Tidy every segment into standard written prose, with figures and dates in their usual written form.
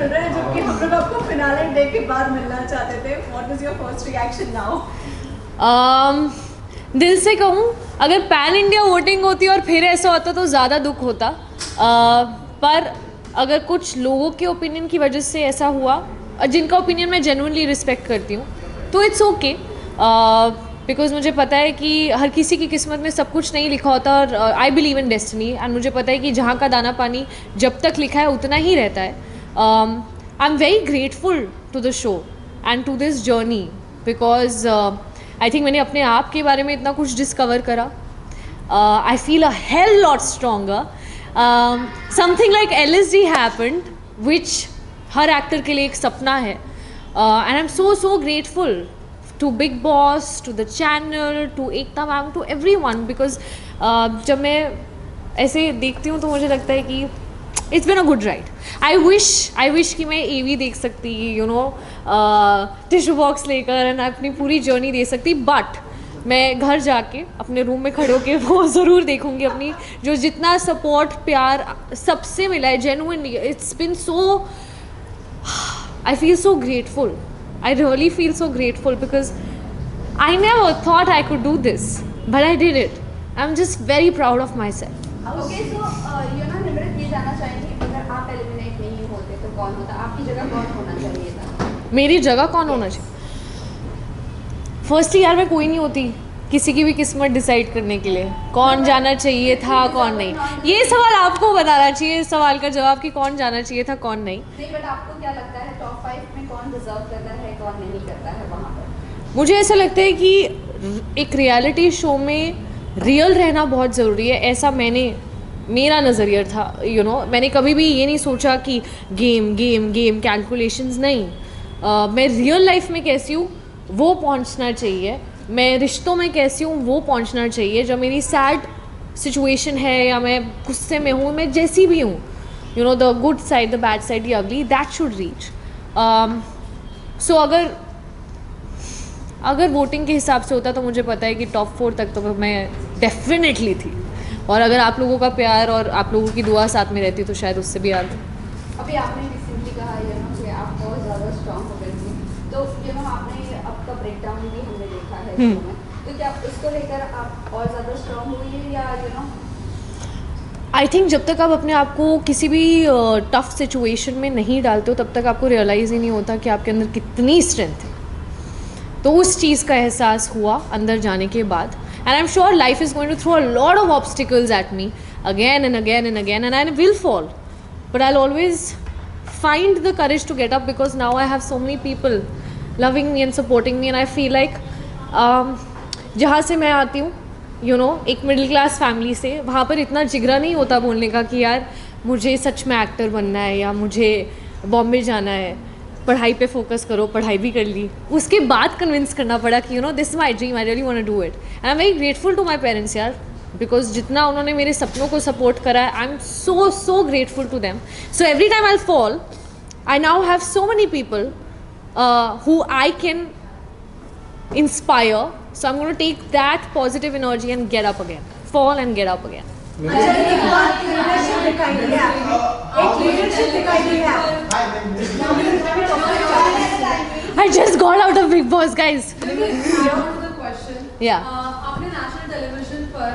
मिल रहा है, जबकि हम लोग आपको फिनाले डे के बाद मिलना चाहते थे. What was your first reaction now? दिल से कहूँ, अगर पैन इंडिया वोटिंग होती और फिर ऐसा होता तो ज़्यादा दुख होता. पर अगर कुछ लोगों के ओपिनियन की वजह से ऐसा हुआ, जिनका ओपिनियन मैं जेन्युइनली रिस्पेक्ट करती हूँ, तो इट्स ओके. बिकॉज मुझे पता है कि हर किसी की किस्मत में सब कुछ नहीं लिखा होता, और I believe in destiny. And मुझे पता है कि जहाँ का दाना पानी जब तक लिखा है उतना ही रहता है. I am very grateful to the show and to this journey, because I think मैंने अपने आप के बारे में इतना कुछ डिस्कवर करा. I feel a hell lot stronger. Something like LSD happened, which her actor के लिए एक सपना है. And I am so grateful to Big Boss, to the channel, to Ekta Ma'am, to everyone, because जब मैं ऐसे देखती हूँ तो मुझे लगता है कि it's been a good ride. I wish कि मैं AV देख सकती, you know, टिश्यू बॉक्स लेकर एंड अपनी पूरी जर्नी दे सकती. बट मैं घर जाके अपने रूम में खड़े होके वो ज़रूर देखूँगी. अपनी जो जितना सपोर्ट प्यार सबसे मिला है genuinely, it's been so, I feel so grateful. I really feel so grateful because I never thought I could do this, but I did it. I'm just very proud of myself. Okay, so Nimrit ये जानना चाहेंगे, अगर आप eliminate नहीं होते तो कौन होता, आपकी जगह कौन होना चाहिए था? मेरी जगह कौन होना चाहिए? फर्स्टली यार मैं कोई नहीं होती किसी की भी किस्मत डिसाइड करने के लिए कौन जाना चाहिए था कौन नहीं. ये सवाल आपको बताना चाहिए, इस सवाल का जवाब कि कौन जाना चाहिए था कौन नहीं. बट आपको क्या लगता है टॉप 5 में कौन डिजर्व करता है, कौन नहीं करता है वहाँ पर? मुझे ऐसा लगता है कि एक रियलिटी शो में रियल रहना बहुत ज़रूरी है. ऐसा मेरा नज़रिया था. मैंने कभी भी ये नहीं सोचा कि गेम कैलकुलेशंस नहीं. मैं रियल लाइफ में कैसी हूँ वो पहुँचना चाहिए. मैं रिश्तों में कैसी हूँ वो पहुँचना चाहिए. जब मेरी सैड सिचुएशन है या मैं गुस्से में हूँ, मैं जैसी भी हूँ, the good side, the bad side, the ugly, that should reach. So अगर वोटिंग के हिसाब से होता तो मुझे पता है कि टॉप 4 तक तो मैं डेफिनेटली थी. और अगर आप लोगों का प्यार और आप लोगों की दुआ साथ में रहती तो शायद उससे भी आगे. अभी आपने रिसेंटली कहा कि आप बहुत ज़्यादा स्ट्रॉन्ग हो गई थी, तो आपने आपका ब्रेकडाउन भी हमने देखा है इसमें. तो क्या उसको लेकर आप और ज़्यादा स्ट्रॉन्ग हुई है या आई थिंक जब तक आप अपने आप को किसी भी टफ सिचुएशन में नहीं डालते हो तब तक आपको रियलाइज़ ही नहीं होता कि आपके अंदर कितनी स्ट्रेंथ है. तो उस चीज़ का एहसास हुआ अंदर जाने के बाद. And I am sure life is going to throw a lot of obstacles at me again and again and I will fall, but I will always find the courage to get up, because now I have so many people loving me and supporting me, and I feel like जहाँ से मैं आती हूँ एक middle class family से, वहाँ पर इतना जिगरा नहीं होता बोलने का कि यार मुझे सच में एक्टर बनना है या मुझे बॉम्बे जाना है. पढ़ाई पे फोकस करो, पढ़ाई भी कर ली, उसके बाद कन्विंस करना पड़ा कि this my dream, I really want to do it. And I am very grateful to my parents यार, बिकॉज जितना उन्होंने मेरे सपनों को सपोर्ट करा है, I am so grateful to them. So every time I fall, I now have so many people who I can inspire. So I am going to take that positive energy and get up again, fall and get up again. I just got out of Big Boss, guys. Yeah. आपने national television पर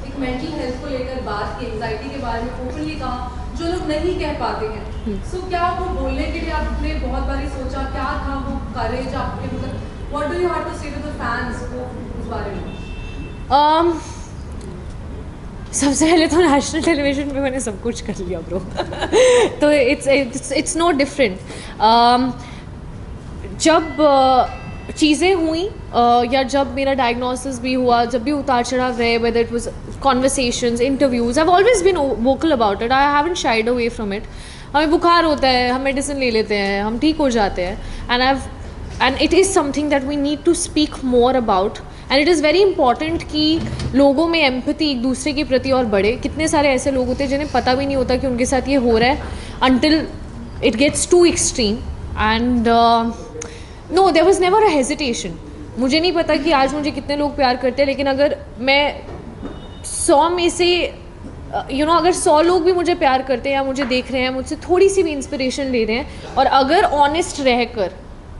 एक mental health को लेकर बात की, anxiety के बारे में ओपनली कहा, जो लोग नहीं कह पाते हैं. सो क्या वो बोलने के लिए आपने बहुत बारी सोचा, क्या था वो करेज आपके, मतलब what do you have to say to the fans वो उस बारे में? सबसे पहले तो नेशनल टेलीविजन पे मैंने सब कुछ कर लिया ब्रो. तो इट्स नो डिफरेंट. जब चीज़ें हुई या जब मेरा डायग्नोसिस भी हुआ, जब भी उतार चढ़ाव रहे, whether it was conversations, interviews, I have always been vocal about it. I haven't shied away from it. हमें बुखार होता है, हम मेडिसिन ले लेते हैं, हम ठीक हो जाते हैं. And it is something that we need to speak more about. And it is very important कि लोगों में एम्पैथी एक दूसरे के प्रति और बढ़े. कितने सारे ऐसे लोग होते हैं जिन्हें पता भी नहीं होता कि उनके साथ ये हो रहा है, until it gets too extreme. And no, there was never a hesitation. मुझे नहीं पता कि आज मुझे कितने लोग प्यार करते हैं, लेकिन अगर मैं 100 में से यू नो अगर 100 लोग भी मुझे प्यार करते हैं या मुझे देख रहे हैं, मुझसे थोड़ी सी भी इंस्पिरेशन ले रहे हैं, और अगर ऑनेस्ट रहकर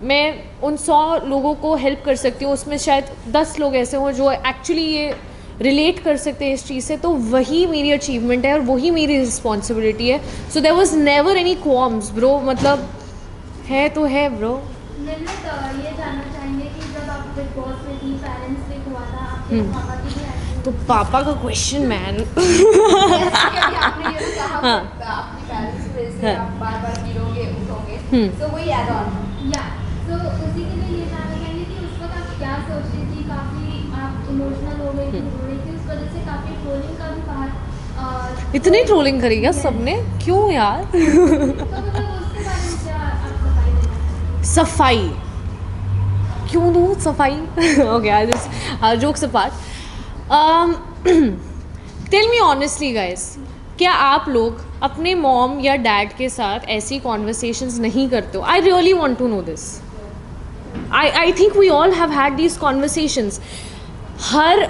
मैं उन 100 लोगों को हेल्प कर सकती हूँ, उसमें शायद 10 लोग ऐसे हों जो एक्चुअली ये रिलेट कर सकते हैं इस चीज़ से, तो वही मेरी अचीवमेंट है और वही मेरी रिस्पॉन्सिबिलिटी है. So there was never any qualms bro, मतलब है तो है ब्रो. निम्रत ये जानना चाहेंगे कि जब आप बिग बॉस में थी, पेरेंट्स डे हुआ था, आपके पापा की भी एक्टिंग तो पापा का क्वेश्चन मैन. आपने ये कहा हाँ. आपकी पेरेंट्स की वजह से हाँ. आप बार-बार गिरोगे उठोगे, तो वही ऐड ऑन. या तो उसी के लिए ये जानना चाहेंगे कि उस वक्त आप क्या सोच रही थी, काफ़ी आप इमोशनल हो गई थी, रो रही थी, उस वजह से काफ़ी ट्रोलिंग का भी बाहर इतनी ट्रोलिंग करी क्या सबने, क्यों यार? तो मतलब उसके बारे में क्या आप सफाई देना चाहेंगे? सफाई क्यों दूँ सफाई? Okay, I just jokes apart. Tell me honestly guys, क्या आप लोग अपने मॉम या डैड के साथ ऐसी कॉन्वर्सेशंस नहीं करते हो? I really want to know this. I think we all have had these conversations. हर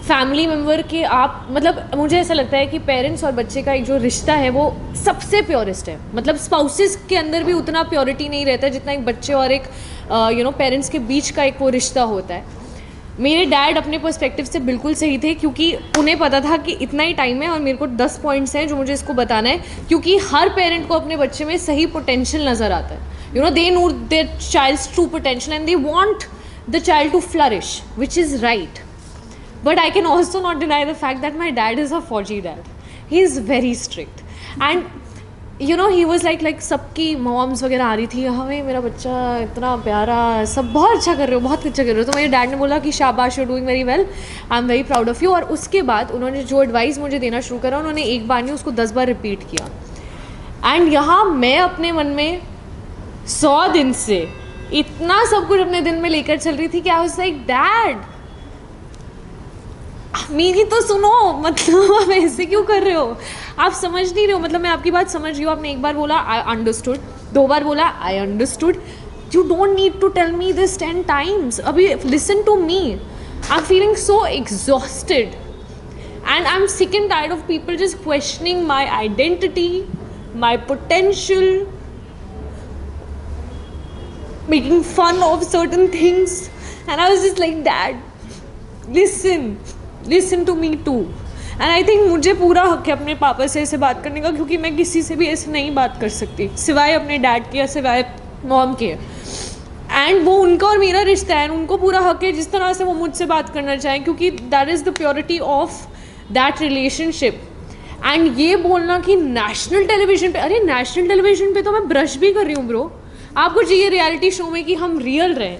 फैमिली मेम्बर के आप, मतलब मुझे ऐसा लगता है कि पेरेंट्स और बच्चे का एक जो रिश्ता है वो सबसे प्योरेस्ट है. मतलब स्पाउसेस के अंदर भी उतना प्योरिटी नहीं रहता जितना एक बच्चे और एक पेरेंट्स के बीच का एक वो रिश्ता होता है. मेरे डैड अपने पर्सपेक्टिव से बिल्कुल सही थे, क्योंकि उन्हें पता था कि इतना ही टाइम है और मेरे को 10 पॉइंट्स हैं जो मुझे इसको बताना है, क्योंकि हर पेरेंट को अपने बच्चे में सही पोटेंशियल नज़र आता है. You know they know their child's true potential and they want the child to flourish, which is right. But I can also not deny the fact that my dad is a Fauji dad. He is very strict. And you know he was like सबकी moms वगैरह आ रही थी, हमें मेरा बच्चा इतना प्यारा, सब बहुत अच्छा कर रहे हो, बहुत अच्छा कर रहे हो. तो मेरे डैड ने बोला कि शाबाश, you doing very well, I am very proud of you. और उसके बाद उन्होंने जो एडवाइस मुझे देना शुरू करा, उन्होंने एक बार नहीं उसको 10 बार रिपीट किया. एंड यहाँ मैं अपने मन में 100 दिन से इतना सब कुछ अपने दिन में लेकर चल रही थी कि आई वाज लाइक, डैड मेरी तो सुनो, मतलब आप ऐसे क्यों कर रहे हो? आप समझ नहीं रहे हो. मतलब मैं आपकी बात समझ रही हूँ. आपने एक बार बोला आई अंडरस्टूड, 2 बार बोला I understood. You don't need to tell me this 10 times. अभी listen to me. I am feeling so exhausted and I am sick and tired of people just questioning my identity, my potential, making fun of certain things. And I was just like, dad listen to me too. And I think मुझे पूरा हक है अपने पापा से ऐसे बात करने का, क्योंकि मैं किसी से भी ऐसे नहीं बात कर सकती सिवाय अपने डैड के या सिवाय मॉम के. एंड वो उनका और मेरा रिश्ता है, उनको पूरा हक है जिस तरह से वो मुझसे बात करना चाहें, क्योंकि that is the purity of that relationship. And ये बोलना कि नेशनल टेलीविजन पे, अरे नेशनल टेलीविजन पे तो मैं ब्रश भी कर रही हूँ ब्रो. आपको चाहिए रियलिटी शो में कि हम रियल रहें,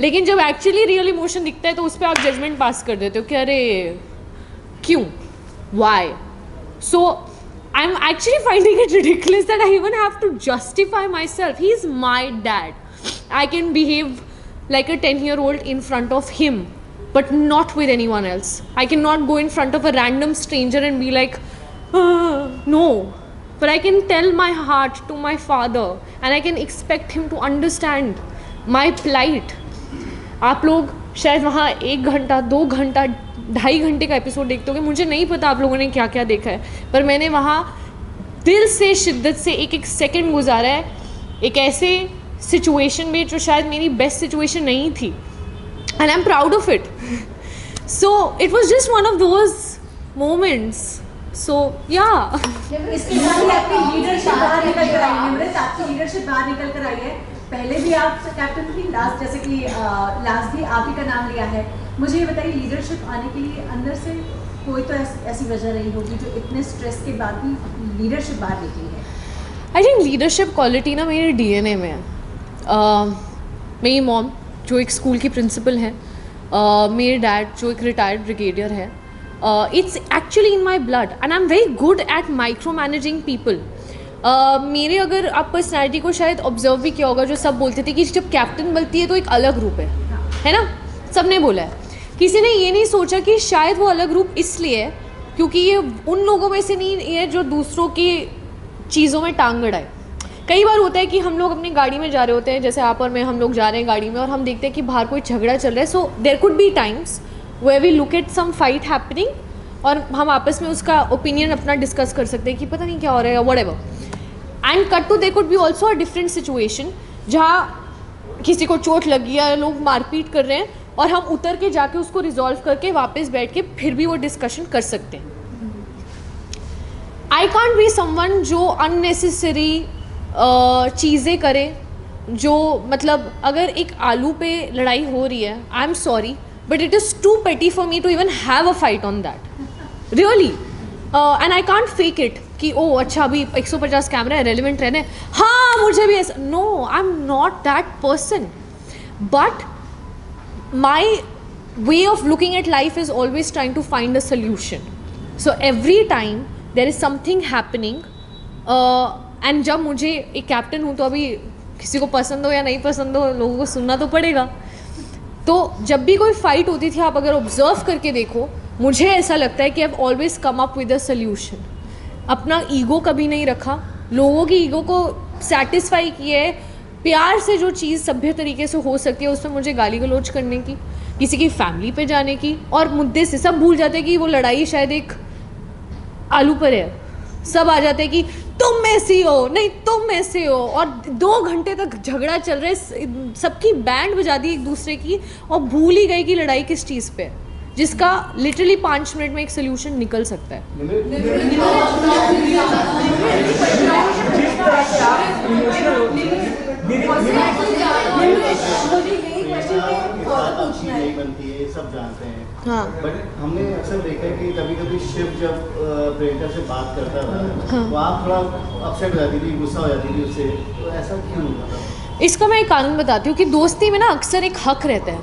लेकिन जब एक्चुअली रियल इमोशन दिखता है तो उस पर आप जजमेंट पास कर देते हो कि अरे क्यों, why. So I am actually finding it ridiculous that I even have to justify myself. He is my dad. I can behave like a 10-year-old in front of him, but not with anyone else. I cannot go in front of a random stranger and be like, no. But I can tell my heart to my father and I can expect him to understand my plight. आप लोग शायद वहाँ 1 घंटा 2 घंटा 2.5 घंटे का episode देखते होगे. मुझे नहीं पता आप लोगों ने क्या क्या देखा है, पर मैंने वहाँ दिल से शिद्दत से एक एक सेकेंड गुजारा है, एक ऐसे सिचुएशन में जो शायद मेरी बेस्ट सिचुएशन नहीं थी. And I am proud of it. So it was just one of those moments. So yeah इसके बाद ही आपकी लीडरशिप बाहर निकल कर आई है. निम्रत, आपकी लीडरशिप बाहर निकल कर आई है. पहले भी आप कैप्टन थी, लास्ट जैसे कि लास्ट भी आप ही का नाम लिया है. मुझे ये बताइए, लीडरशिप आने के लिए अंदर से कोई तो ऐसी वजह रही होगी जो इतने स्ट्रेस के बाद भी लीडरशिप बाहर निकली है. आई थिंक लीडरशिप क्वालिटी ना मेरे DNA में है. मेरी मॉम जो एक स्कूल की प्रिंसिपल है, मेरे डैड जो एक रिटायर्ड ब्रिगेडियर है. It's actually in my blood and I am very good at micro managing people. मेरे अगर आप पर्सनैलिटी को शायद ऑब्जर्व भी किया होगा, जो सब बोलते थे कि जब कैप्टन बनती है तो एक अलग रूप है ना. सब ने बोला है. किसी ने ये नहीं सोचा कि शायद वो अलग रूप इसलिए है क्योंकि ये उन लोगों में से नहीं है जो दूसरों की चीज़ों में टांग अड़ाए. कई बार होता है कि हम लोग अपनी गाड़ी में जा रहे होते हैं, जैसे आप और मैं, हम लोग जा रहे हैं गाड़ी में और हम देखते हैं कि बाहर कोई झगड़ा चल रहा है. So there could be times where we look at some fight happening और हम आपस में उसका ओपिनियन अपना डिस्कस कर सकते हैं कि पता नहीं क्या हो रहा है, whatever. And cut to they could be also a different situation जहाँ किसी को चोट लगी है, लोग मारपीट कर रहे हैं, और हम उतर के जाके उसको रिजॉल्व करके वापस बैठ के फिर भी वो डिस्कशन कर सकते हैं. आई कांट बी समवन जो अननेसेसरी चीज़ें करे, जो मतलब अगर एक आलू पे लड़ाई हो रही है, I am sorry but it is too petty for me to even have a fight on that, really. And I can't fake it कि ओ अच्छा अभी 150 कैमरा है, रेलिवेंट रहने, हाँ मुझे भी ऐसा. No, I am not that person. But my way of looking at life is always trying to find a solution. So every time there is something happening, and जब मुझे एक कैप्टन हूँ तो अभी किसी को पसंद हो या नहीं पसंद हो, लोगों को सुनना तो पड़ेगा. तो जब भी कोई फाइट होती थी, आप अगर ऑब्जर्व करके देखो, मुझे ऐसा लगता है कि आई have always come up with a solution. अपना ईगो कभी नहीं रखा, लोगों की ईगो को सेटिस्फाई किया है. प्यार से जो चीज़ सभ्य तरीके से हो सकती है उसमें मुझे गाली गलौज करने की, किसी की फैमिली पे जाने की, और मुद्दे से सब भूल जाते हैं कि वो लड़ाई शायद एक आलू पर है. सब आ जाते हैं कि तुम ऐसी हो, नहीं तुम ऐसे हो, और 2 घंटे तक झगड़ा चल रहा है, सबकी बैंड बजा दी एक दूसरे की, और भूल ही गए कि लड़ाई किस चीज़ पे है, जिसका लिटरली 5 मिनट में एक सोल्यूशन निकल सकता है. नहीं बनती है, सब जानते हैं. हाँ. बट हमने अक्सर देखा है कि कभी कभी शिव जब प्रियंका से बात करता था, वो आप थोड़ा अपसेट हो जाती थी, गुस्सा हो जाती थी उससे, तो ऐसा क्यों होता था? इसका मैं एक कानून बताती हूँ कि दोस्ती में ना अक्सर एक हक रहता है,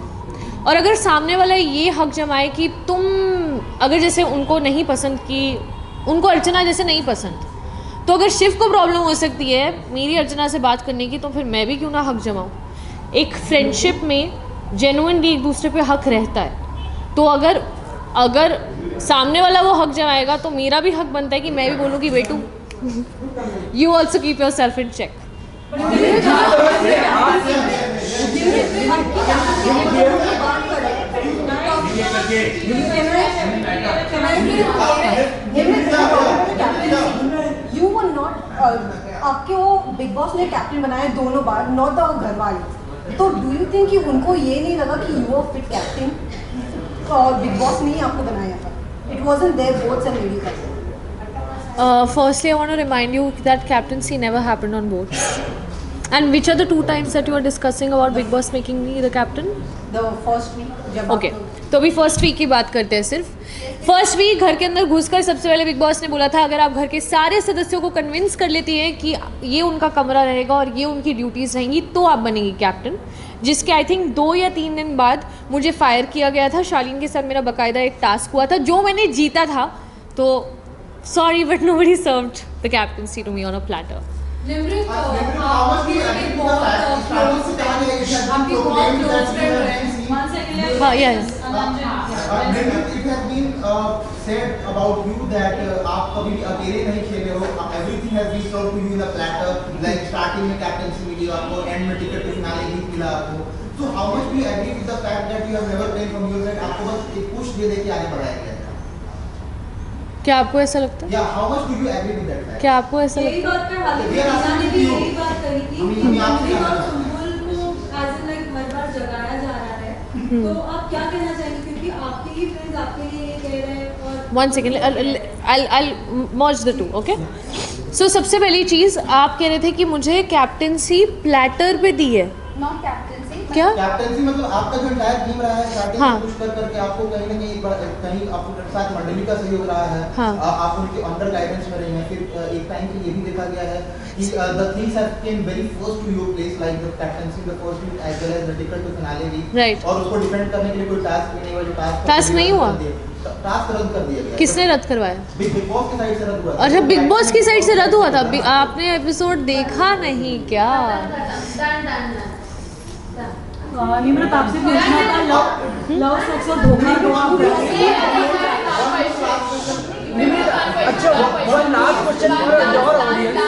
और अगर सामने वाला ये हक जमाए कि तुम अगर जैसे उनको नहीं पसंद, कि उनको अर्चना जैसे नहीं पसंद, तो अगर शिव को प्रॉब्लम हो सकती है मेरी अर्चना से बात करने की, तो फिर मैं भी क्यों ना हक जमाऊँ. एक फ्रेंडशिप में जेन्युइनली एक दूसरे पे हक रहता है, तो अगर सामने वाला वो हक जमाएगा तो मेरा भी हक बनता है कि मैं भी बोलूँ कि बेटू you also keep yourself in check. You were not, आपके वो बिग बॉस ने कैप्टन बनाया दोनों बार, नॉट द घर वाले. तो डू यू थिंक कि उनको ये नहीं लगा कि यू आर फिट कैप्टन, और बिग बॉस ने ही आपको बनाया था? It wasn't their votes and lady captain. Firstly, I want to remind you that captaincy never happened on boats. And which are the 2 times that you are discussing about Big Boss making me the captain? The first week जब okay, तो अभी first week की बात करते हैं. सिर्फ first week घर के अंदर घुसकर सबसे पहले बिग बॉस ने बोला था, अगर आप घर के सारे सदस्यों को कन्विंस कर लेती हैं कि ये उनका कमरा रहेगा और ये उनकी ड्यूटीज़ रहेंगी, तो आप बनेंगी कैप्टन. जिसके आई थिंक 2 या 3 दिन बाद मुझे फायर किया गया था. शालीन के साथ मेरा बाकायदा एक टास्क हुआ था जो मैंने जीता था. तो sorry but nobody served the captaincy to me on a platter. Nimrit, आपकी बहुत क्लोज फ्रेंड हैं. हाँ, yes. It has been said about you that आप कभी भी अकेले नहीं खेले हो. Everything has been served to you in a platter. Like starting में कैप्टनसी मिली आपको, एंड में टिकट टू फिनाले भी मिला आपको. So how much do you agree with the fact that you have never played from your side? आपको बस एक push दे के आगे बढ़ाया गया. क्या आपको ऐसा लगता है? Yeah, how much do you agree with that fact? क्या आपको ऐसा यही लगता है? बात पे हाल ने भी यही बात कही थी. निमृत और सुम्बुल को एज इन लाइक हर बार जगाया जा रहा है, तो आप क्या कहना चाहेंगे, क्योंकि आपके ही फ्रेंड्स आपके लिए ये कह रहे हैं. और 1 second, I'll merge the 2, okay? So सबसे पहली चीज़ आप कह रहे थे कि मुझे कैप्टनसी प्लेटर पे दी है. Not captaincy. क्या? कैप्टनसी मतलब आपका जो एंटायर टीम रहा है, स्टार्टिंग हाँ. से पुश कर करके आपको कहीं ना कहीं आपके साथ मंडली का सहयोग रहा है. हाँ. आप उनके अंडर गाइडेंस में रहे हैं. फिर एक टाइम पे ये भी देखा गया है कि the things have came very first to your place, like the captaincy the first week as well as the ticket to finale week. Right. और उसको डिफेंड करने के लिए कोई टास्क नहीं हुआ. जो टास्क नहीं हुआ? टास्क रद्द कर दिया गया. किसने रद्द करवाया? बिग बॉस की साइड से रद्द हुआ. अच्छा, बिग बॉस की साइड से रद्द हुआ था. आपने एपिसोड देखा नहीं क्या? निमृत आपसे पूछना था, लव सेक्स और धोखा को आप अच्छा, one last question for your audience.